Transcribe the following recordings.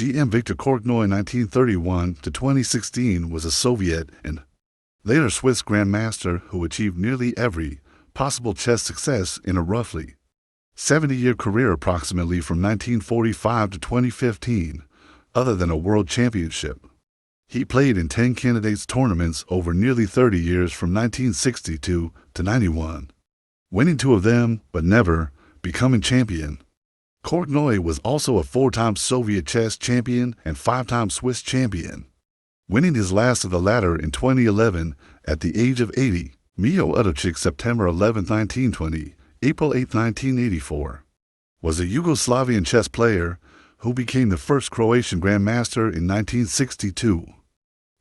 GM Viktor Korchnoi 1931 to 2016 was a Soviet and later Swiss grandmaster who achieved nearly every possible chess success in a roughly 70-year career approximately from 1945 to 2015, other than a world championship. He played in 10 candidates tournaments over nearly 30 years from 1962 to 91, winning 2 of them but never becoming champion. Korchnoi was also a 4-time Soviet chess champion and 5-time Swiss champion, winning his last of the latter in 2011 at the age of 80. Mijo Udovcic, September 11, 1920, April 8, 1984, was a Yugoslavian chess player who became the first Croatian grandmaster in 1962.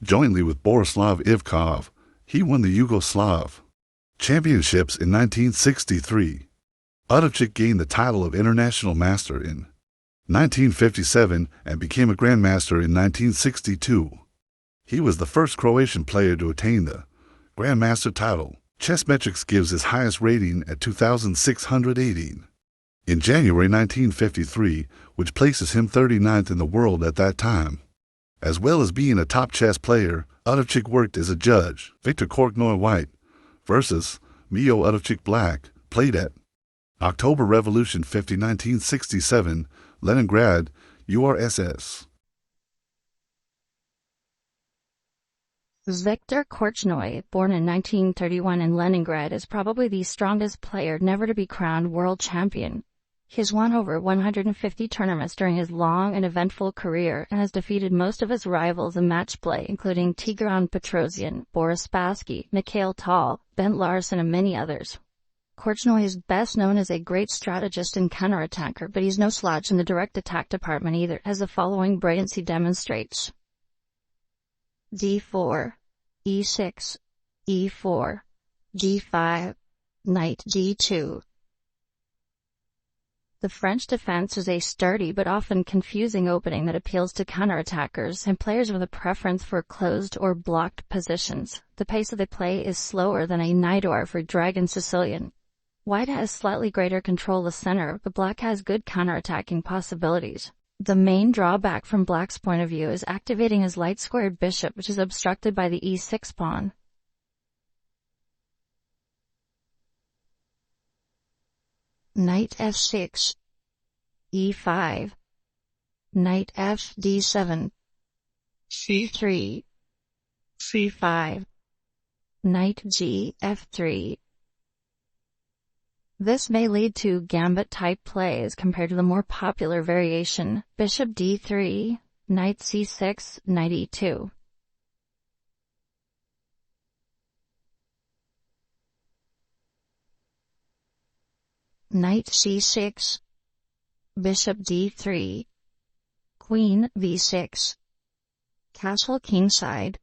Jointly with Borislav Ivkov, he won the Yugoslav championships in 1963. Udovcic gained the title of international master in 1957 and became a grandmaster in 1962. He was the first Croatian player to attain the grandmaster title. Chessmetrics gives his highest rating at 2,618 in January 1953, which places him 39th in the world at that time. As well as being a top chess player, Udovcic worked as a judge. Viktor Korchnoi White versus Mijo Udovcic Black played at October Revolution 50, 1967, Leningrad, URSS. Viktor Korchnoi, born in 1931 in Leningrad, is probably the strongest player never to be crowned world champion. He has won over 150 tournaments during his long and eventful career and has defeated most of his rivals in match play, including Tigran Petrosian, Boris Spassky, Mikhail Tal, Ben Larsen, and many others. Korchnoi is best known as a great strategist and counterattacker, but he's no slouch in the direct attack department either, as the following brilliancy demonstrates. d4, e6, e4, d5, knight d2. The French defense is a sturdy but often confusing opening that appeals to counterattackers and players with a preference for closed or blocked positions. The pace of the play is slower than a knight or for Dragon Sicilian. White has slightly greater control of the center, but black has good counterattacking possibilities. The main drawback from black's point of view is activating his light-squared bishop, which is obstructed by the e6 pawn. Knight f6, e5, knight f d7, c3, c5, knight g f3. This may lead to gambit-type plays compared to the more popular variation, bishop d3, knight c6, knight e2. Knight c6, bishop d3, queen b6, castle kingside.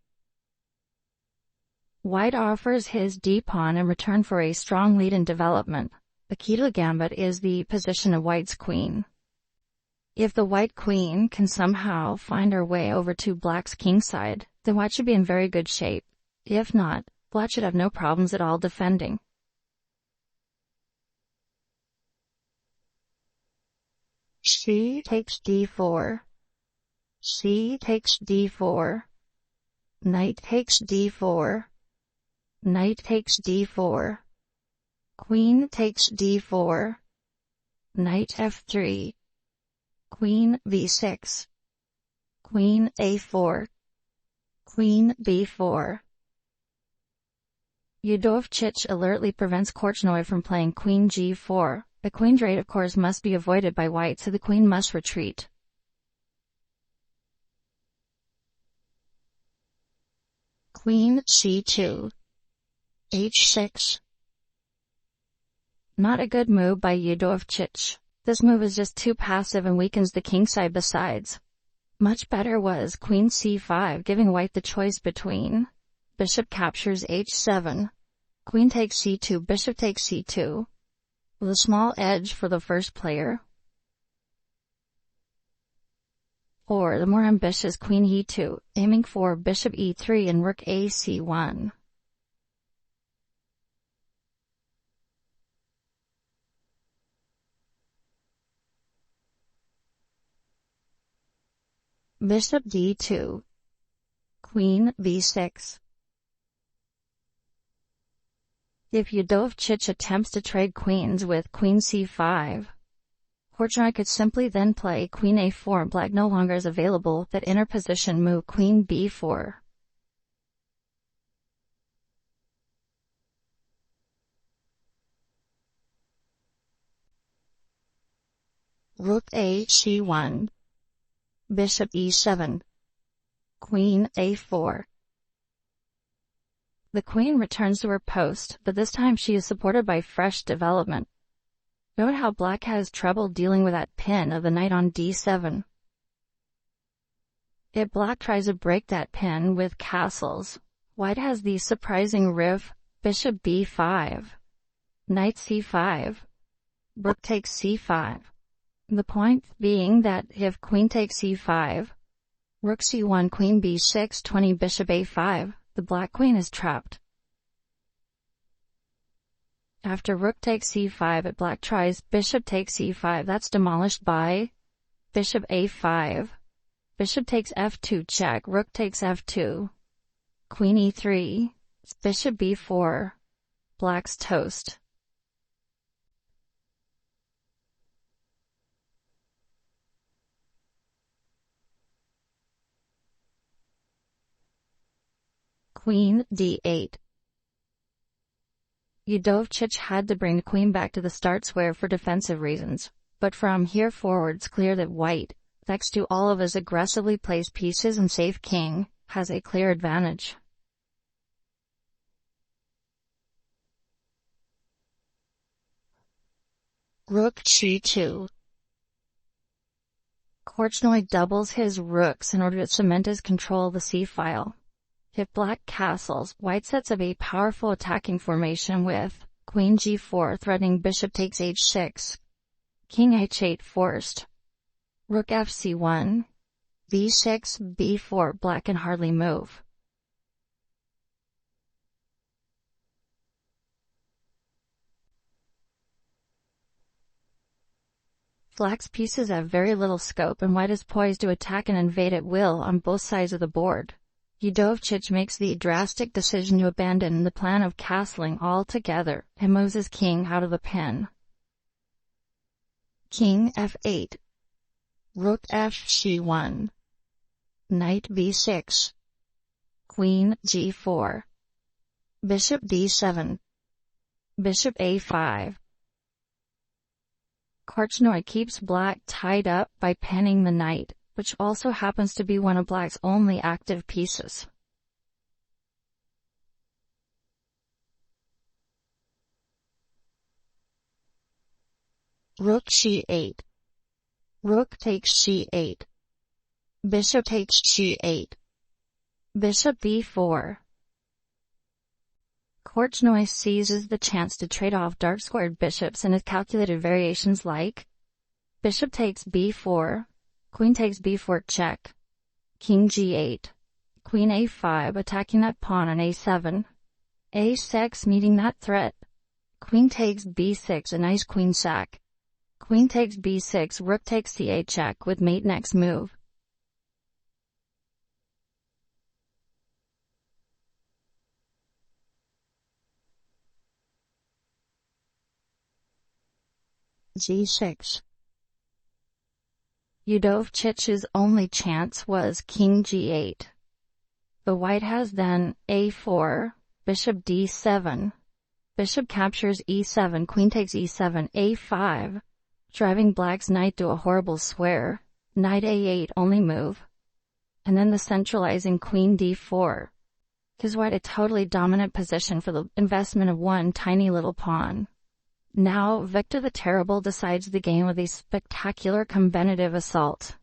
White offers his d-pawn in return for a strong lead in development. The key to the gambit is the position of white's queen. If the white queen can somehow find her way over to black's kingside, then white should be in very good shape. If not, black should have no problems at all defending. C takes d4, c takes d4, knight takes d4, knight takes d4, queen takes d4, knight f3, queen b6, queen a4, queen b4. Udovcic alertly prevents Korchnoi from playing queen g4. The queen trade, of course, must be avoided by white, so the queen must retreat. Queen c2, h6. Not a good move by Udovcic. This move is just too passive and weakens the kingside besides. Much better was queen c5, giving white the choice between bishop captures h7, queen takes c2, bishop takes c2, with a small edge for the first player, or the more ambitious queen e2, aiming for bishop e3 and rook ac1. Bishop d2. Queen b6. If Udovcic attempts to trade queens with queen c5, Korchnoi could simply then play queen a4. Black no longer is available. That inner position move queen b4. Rook a c1. Bishop e7. Queen a4. The queen returns to her post, but this time she is supported by fresh development. Note how black has trouble dealing with that pin of the knight on d7. If black tries to break that pin with castles, white has the surprising riff, bishop b5, knight c5, rook takes c5. The point being that if queen takes c5, rook c1, queen b6, 20, bishop a5, the black queen is trapped. After rook takes c5, if black tries bishop takes c5, that's demolished by bishop a5. Bishop takes f2 check, rook takes f2. Queen e3, bishop b4. Black's toast. Queen d8. Udovcic had to bring the queen back to the start square for defensive reasons, but from here forward it's clear that white, thanks to all of his aggressively placed pieces and safe king, has a clear advantage. Rook c2. Korchnoi doubles his rooks in order to cement his control of the c-file. If black castles, white sets up a powerful attacking formation with queen g4 threatening bishop takes h6, king h8 forced, rook fc1, b6, b4. Black can hardly move. Black's pieces have very little scope and white is poised to attack and invade at will on both sides of the board. Udovcic makes the drastic decision to abandon the plan of castling altogether and moves his king out of the pin. King f8. Rook fc1. Knight b6. Queen g4. Bishop d7. Bishop a5. Korchnoi keeps black tied up by pinning the knight, which also happens to be one of black's only active pieces. Rook c8. Rook takes c8. Bishop takes c8. Bishop b4. Korchnoi seizes the chance to trade off dark-squared bishops in his calculated variations like bishop takes b4, queen takes b4 check, king g8, queen a5 attacking that pawn on a7, a6 meeting that threat, queen takes b6 a nice queen sack, queen takes b6 rook takes c8 check with mate next move. g6. Udovcic's only chance was king g8. The white has then a4, bishop d7, bishop captures e7, queen takes e7, a5, driving black's knight to a horrible square, knight a8 only move, and then the centralizing queen d4 gives white a totally dominant position for the investment of one tiny little pawn. Now, Viktor the Terrible decides the game with a spectacular combinative assault.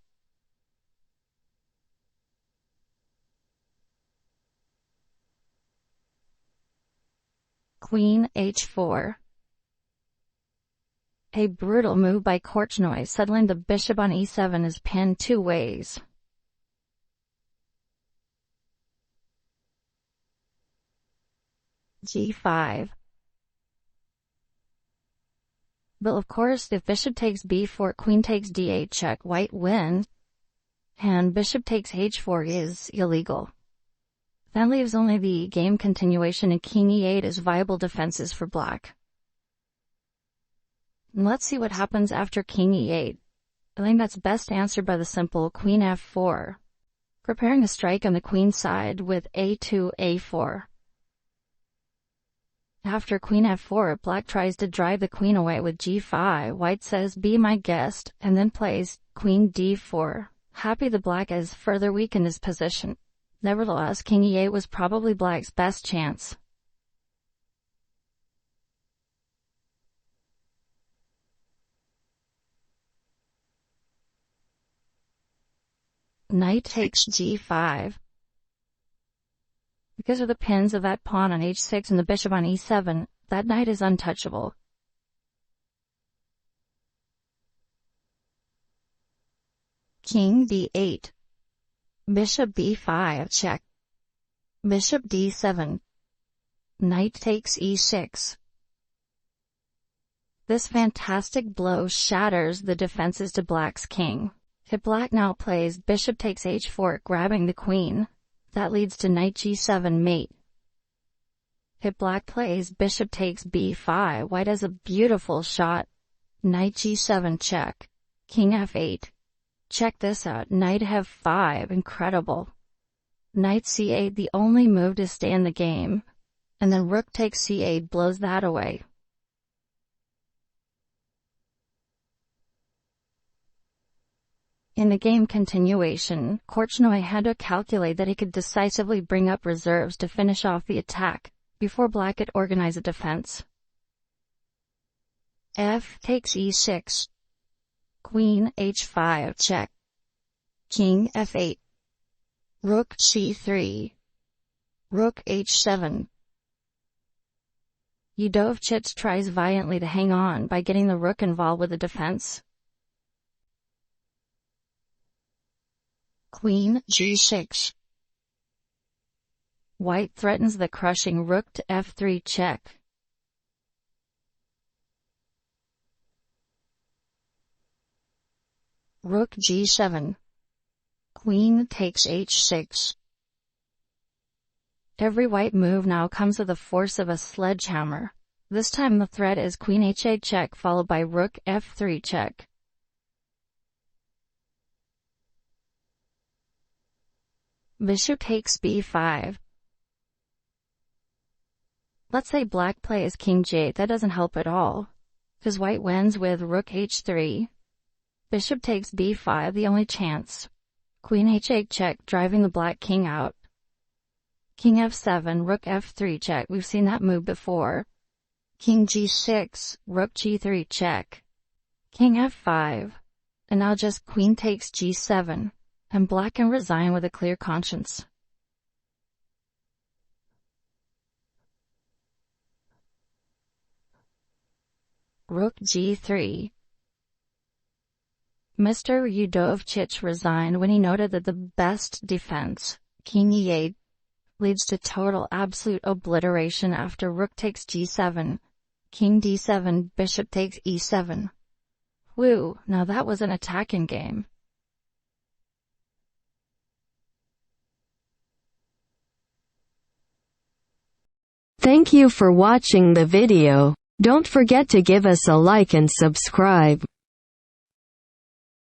Queen h4. A brutal move by Korchnoi, settling the bishop on e7 is pinned two ways. g5. But of course if bishop takes b4, queen takes d8 check, white wins. and bishop takes h4 is illegal. That leaves only the game continuation and king e8 as viable defenses for black. And let's see what happens after king e8. I think that's best answered by the simple queen f4, preparing a strike on the queen side with a2, a4. After queen f4, black tries to drive the queen away with g5. White says, "Be my guest," and then plays queen d4. Happy the black has further weakened his position. Nevertheless, king e8 was probably black's best chance. Knight takes g5. Because of the pins of that pawn on h6 and the bishop on e7, that knight is untouchable. King d8. Bishop b5 check. Bishop d7. Knight takes e6. This fantastic blow shatters the defenses to black's king. If black now plays bishop takes h4, grabbing the queen, that leads to knight g7 mate. If black plays bishop takes b5, white has a beautiful shot. Knight g7 check. King f8. Check this out, knight f5, incredible. Knight c8, the only move to stay in the game. And then rook takes c8 blows that away. In the game continuation, Korchnoi had to calculate that he could decisively bring up reserves to finish off the attack, before black could organize a defense. F takes e6. Queen h5 check. King f8. Rook c3. Rook h7. Udovcic tries violently to hang on by getting the rook involved with the defense. Queen g6. White threatens the crushing rook to f3 check. Rook g7. Queen takes h6. Every white move now comes with the force of a sledgehammer. This time the threat is queen h8 check followed by rook f3 check. Bishop takes b5. Let's say black plays king g8, that doesn't help at all, because white wins with rook h3. Bishop takes b5, the only chance. Queen h8 check, driving the black king out. King f7, rook f3 check, we've seen that move before. King g6, rook g3 check. King f5. And now just queen takes g7. And black can resign with a clear conscience. Rook g3. Mr. Udovcic resigned when he noted that the best defense, king e8, leads to total absolute obliteration after rook takes g7, king d7, bishop takes e7. Woo, now that was an attacking game. Thank you for watching the video. Don't forget to give us a like and subscribe.